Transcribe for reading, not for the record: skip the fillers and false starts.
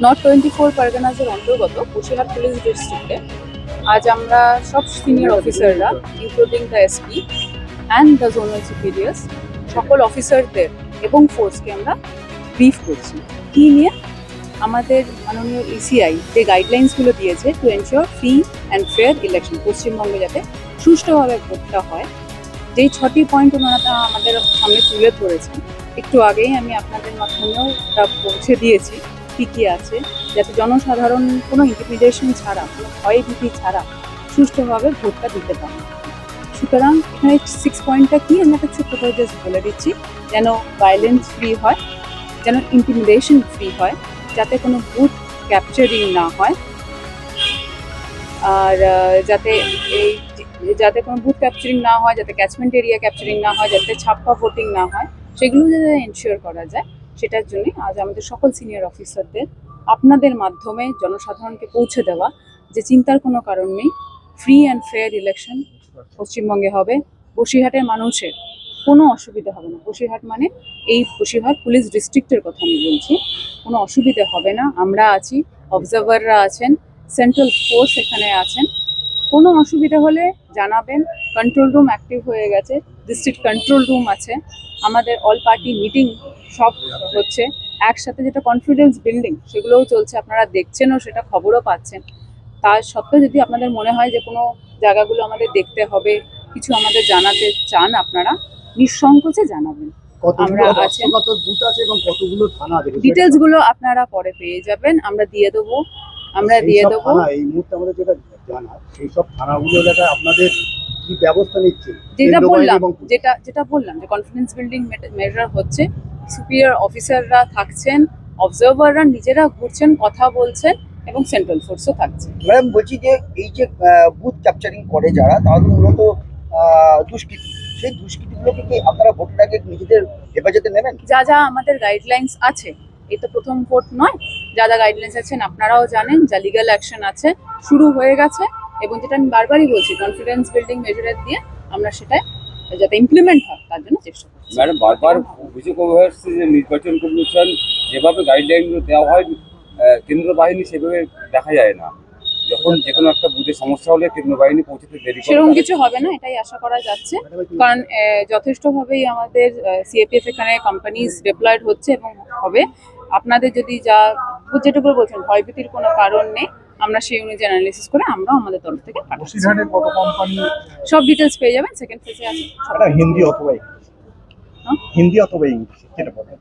North 24 পারগানাজের অন্তর্গত Basirhat police ডিস্ট্রিক্টে আজ আমরা সব সিনিয়র অফিসাররা including the SP and the zonal সুপিরিয়ার্স সকল অফিসারদের এবং ফোর্সকে আমরা ব্রিফ করছি কী নিয়ে আমাদের মাননীয় ইসিআই যে গাইডলাইন্সগুলো দিয়েছে to ensure free and fair election পশ্চিমবঙ্গে যাতে সুষ্ঠুভাবে ভোটটা হয়। যেই 6টি পয়েন্ট ওনারা আমাদের সামনে তুলে ধরেছেন, একটু আগেই আমি আপনাদের মাধ্যমেও তা পৌঁছে দিয়েছি কী কী আছে, যাতে জনসাধারণ কোনো ইন্টিমিডেশন ছাড়া, কোনো ভয়ভীতি ছাড়া সুষ্ঠুভাবে ভোটটা দিতে পারে। সুতরাং এখানে 6 পয়েন্টটা কি আমি একটা ছোট্ট করে জাস্ট বলে দিচ্ছি, যেন ভায়োলেন্স ফ্রি হয়, যেন ইন্টিমিডেশন ফ্রি হয়, যাতে কোনো বুথ ক্যাপচারিং না হয়, আর যাতে কোনো বুথ ক্যাপচারিং না হয়, যাতে ক্যাচমেন্ট এরিয়া ক্যাপচারিং না হয়, যাতে ছাপ্পা ভোটিং না হয়, সেগুলো যাতে এনশিওর করা যায়, সেটার জন্য আজ আমাদের সকল সিনিয়র অফিসারদের আপনাদের মাধ্যমে জনসাধারণকে পৌঁছে দেওয়া যে চিন্তার কোনো কারণ নেই, ফ্রি অ্যান্ড ফেয়ার ইলেকশন পশ্চিমবঙ্গে হবে। বসিরহাটের মানুষের কোনো অসুবিধা হবে না। বসিরহাট মানে এই বসিরহাট পুলিশ ডিস্ট্রিক্টের কথা আমি বলছি, কোনো অসুবিধা হবে না। আমরা আছি, অবজারভাররা আছেন, সেন্ট্রাল ফোর্স এখানে আছেন। কোনো অসুবিধা হলে জানাবেন। কন্ট্রোল রুম অ্যাক্টিভ হয়ে গেছে, ডিস্ট্রিক্ট কন্ট্রোল রুম আছে, আমাদের অল পার্টি মিটিং সব হচ্ছে একসাথে, যেটা কনফিডেন্স বিল্ডিং সেগুলোও চলছে, আপনারা দেখছেনও, সেটা খবরও পাচ্ছেন। তার সত্ত্বেও যদি আপনাদের মনে হয় যে কোনো জায়গাগুলো আমাদের দেখতে হবে, কিছু আমাদের জানাতে চান, আপনারা নিঃসংকোচে জানাবেন। আমরা আছেন, ডিটেলস গুলো আপনারা পরে পেয়ে যাবেন, আমরা দিয়ে দেবো। এই মুহূর্তে আমাদের যেটা জানা, সেই সব থানাগুলো এলাকায় আপনাদের কি ব্যবস্থা নিচ্ছে? যেটা বললাম যে কনফিডেন্স বিল্ডিং মেজার হচ্ছে, সুপিরিয়র অফিসাররা থাকছেন, অবজারভাররা নিজেরা ঘুরছেন, কথা বলছেন, এবং সেন্ট্রাল ফোর্সও থাকছে। ম্যাডাম বলছি যে এই যে বুথ ক্যাপচারিং করে যারা, তারা তো মূলত দুষ্কৃতী, সেই দুষ্কৃতীগুলোকে কি আপনারা ভোটের আগে নিজেদের হেফাজতে নেবেন? যা আমাদের গাইডলাইন্স আছে, এই তো প্রথম ভোট নয়, যা গাইডলাইন্স আছেন আপনারাও জানেন, যা লিগ্যাল অ্যাকশন আছে শুরু হয়ে গেছে, এবং যেটা আমি বারবারই বলছি, কনফিডেন্স বিল্ডিং মেজারের দিয়ে আমরা সেটাই যাতে ইমপ্লিমেন্ট হয় তার জন্য চেষ্টা করছি। ম্যাডাম, বারবার অভিযোগ হয়ে আসছে যে নির্বাচন কমিশন যেভাবে গাইডলাইনগুলো দেওয়া হয়, কেন্দ্র বাহিনী সেভাবে দেখা যায় না। যখন যে কোনো একটা বুথে সমস্যা হলে কেন্দ্র বাহিনী পৌঁছতে দেরি করে, সেরকম কিছু হবে না, এটাই আশা করা যাচ্ছে, কারণ যথেষ্টভাবেই আমাদের সিএপিএফ এখানে কোম্পানিজ ডিপ্লয়েড হচ্ছে এবং হবে। আপনাদের যদি যেটুকু বলছেন ভয়ভীতির কোনো কারণ নেই, আমরা সেই অনুযায়ী অ্যানালিসিস করে আমরাও আমাদের তরফ থেকে সব ডিটেলস পেয়ে যাবেন। সেকেন্ড ফেজে আছে, হিন্দি অথবা ইংলিশ, যেটা বলেন।